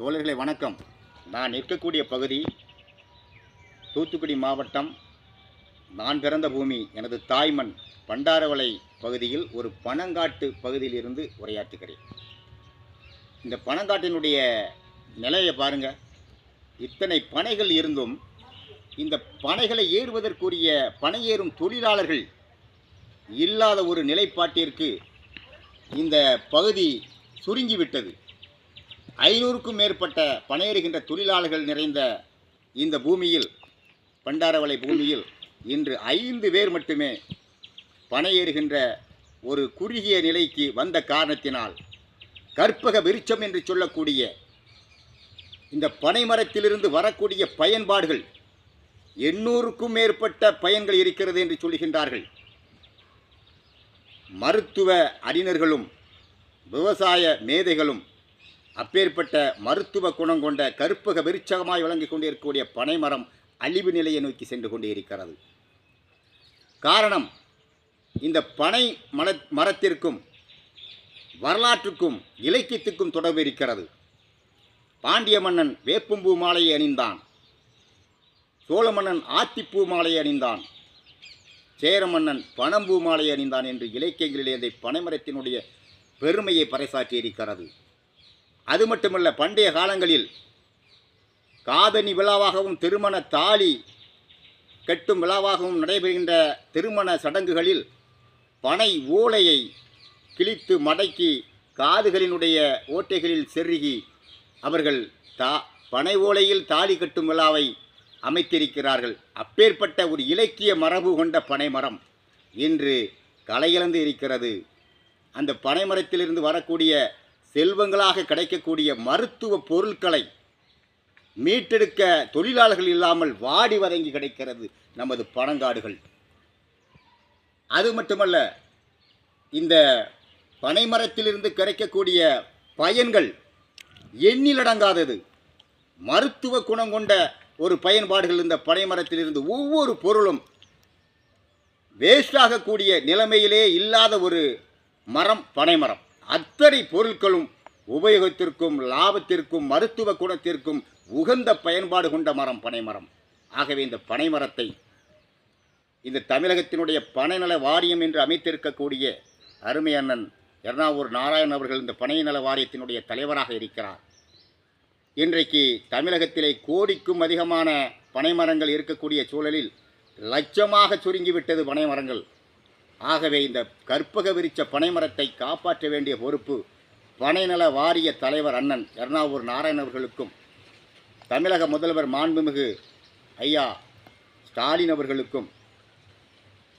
தோழர்களே வணக்கம். நான் நிற்கக்கூடிய பகுதி தூத்துக்குடி மாவட்டம். நான் பிறந்த பூமி, எனது தாய்மண் பண்டாரவளை பகுதியில் ஒரு பனங்காட்டு பகுதியில் இருந்து உரையாற்றுகிறேன். இந்த பனங்காட்டினுடைய நிலையை பாருங்கள். இத்தனை பனைகள் இருந்தும் இந்த பனைகளை ஏறுவதற்குரிய பனை ஏறும் தொழிலாளர்கள் இல்லாத ஒரு நிலைப்பாட்டிற்கு இந்த பகுதி சுருங்கிவிட்டது. 500க்கும் மேற்பட்ட பனையேறுகின்ற தொழிலாளர்கள் நிறைந்த இந்த பூமியில், பண்டாரவளை பூமியில் இன்று 5 பேர் மட்டுமே பனையேறுகின்ற ஒரு குறுகிய நிலைக்கு வந்த காரணத்தினால் கற்பக விருட்சம் என்று சொல்லக்கூடிய இந்த பனை மரத்திலிருந்து வரக்கூடிய பயன்பாடுகள் 800க்கும் மேற்பட்ட பயன்கள் இருக்கிறது என்று சொல்கின்றார்கள். மருத்துவ அறிஞர்களும் விவசாய மேதைகளும் அப்பேற்பட்ட மருத்துவ குணம் கொண்ட கற்பக விருட்சகமாய் விளங்கிக் கொண்டிருக்கக்கூடிய பனைமரம் அழிவு நிலையை நோக்கி சென்று கொண்டே இருக்கிறது. காரணம், இந்த பனை மரத்திற்கும் வரலாற்றுக்கும் இலக்கியத்துக்கும் தொடர்பு இருக்கிறது. பாண்டிய மன்னன் வேப்பம்பூ மாலையை அணிந்தான், சோழ மன்னன் ஆத்திப்பூ மாலையை அணிந்தான், சேர மன்னன் பனம்பூ மாலையை அணிந்தான் என்று இலக்கியங்களிலே இந்த பனைமரத்தினுடைய பெருமையை பறைசாற்றி இருக்கிறது. அது மட்டுமல்ல, பண்டைய காலங்களில் காதணி விழாவாகவும் திருமண தாலி கட்டும் விழாவாகவும் நடைபெறுகின்ற திருமண சடங்குகளில் பனை ஓலையை கிழித்து மடக்கி காதுகளினுடைய ஓட்டைகளில் செருகி அவர்கள் பனை ஓலையில் தாலி கட்டும் விழாவை அமைத்திருக்கிறார்கள். அப்பேற்பட்ட ஒரு இலக்கிய மரபு கொண்ட பனைமரம் இன்று களையிழந்து இருக்கிறது. அந்த பனைமரத்திலிருந்து வரக்கூடிய செல்வங்களாக கிடைக்கக்கூடிய மருத்துவ பொருட்களை மீட்டெடுக்க தொழிலாளர்கள் இல்லாமல் வாடி வதங்கி கிடைக்கிறது நமது பனங்காடுகள். அது மட்டுமல்ல, இந்த பனைமரத்திலிருந்து கிடைக்கக்கூடிய பயன்கள் எண்ணிலடங்காதது. மருத்துவ குணம் கொண்ட ஒரு பயன்பாடுகள் இந்த பனைமரத்திலிருந்து ஒவ்வொரு பொருளும் வேஸ்டாகக்கூடிய நிலைமையிலே இல்லாத ஒரு மரம் பனைமரம். அத்தனை பொருட்களும் உபயோகத்திற்கும் லாபத்திற்கும் மருத்துவ குணத்திற்கும் உகந்த பயன்பாடு கொண்ட மரம் பனைமரம். ஆகவே இந்த பனைமரத்தை இந்த தமிழகத்தினுடைய பனைநல வாரியம் என்று அமைத்திருக்கக்கூடிய அருமை அண்ணன் எர்ணாவூர் நாராயணன் அவர்கள் இந்த பனைநல வாரியத்தினுடைய தலைவராக இருக்கிறார். இன்றைக்கு தமிழகத்திலே கோடிக்கும் அதிகமான பனைமரங்கள் இருக்கக்கூடிய சூழலில் லட்சமாக சுருங்கிவிட்டது பனைமரங்கள். ஆகவே இந்த கற்பக விருட்ச பனைமரத்தை காப்பாற்ற வேண்டிய பொறுப்பு பனைநல வாரிய தலைவர் அண்ணன் எர்ணாவூர் நாராயணன் அவர்களுக்கும் தமிழக முதல்வர் மாண்புமிகு ஐயா ஸ்டாலின் அவர்களுக்கும்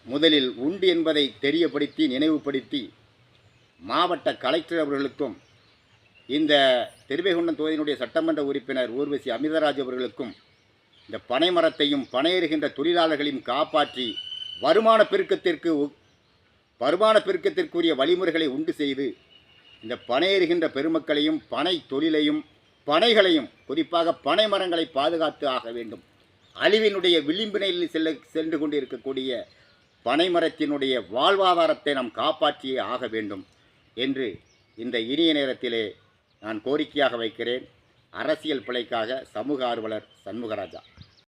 முதலில் உண்டு என்பதை தெரியப்படுத்தி நினைவுபடுத்தி மாவட்ட கலெக்டர் அவர்களுக்கும் இந்த திருவைகுண்டம் தொகுதியினுடைய சட்டமன்ற உறுப்பினர் ஊர்வசி அமிர்தராஜ் அவர்களுக்கும் இந்த பனைமரத்தையும் பனையேறுகின்ற தொழிலாளர்களையும் காப்பாற்றி வருமான பெருக்கத்திற்குரிய வழிமுறைகளை உண்டு செய்து இந்த பனையேறுகின்ற பெருமக்களையும் பனை தொழிலையும் பனைகளையும் குறிப்பாக பனை மரங்களை பாதுகாத்து ஆக வேண்டும். அழிவினுடைய விளிம்பினையில் சென்று கொண்டு இருக்கக்கூடிய பனைமரத்தினுடைய வாழ்வாதாரத்தை நாம் காப்பாற்றியே ஆக வேண்டும் என்று இந்த இனிய நேரத்திலே நான் கோரிக்கையாக வைக்கிறேன். அரசியல் பிழைக்காக சமூக ஆர்வலர் சண்முகராஜா.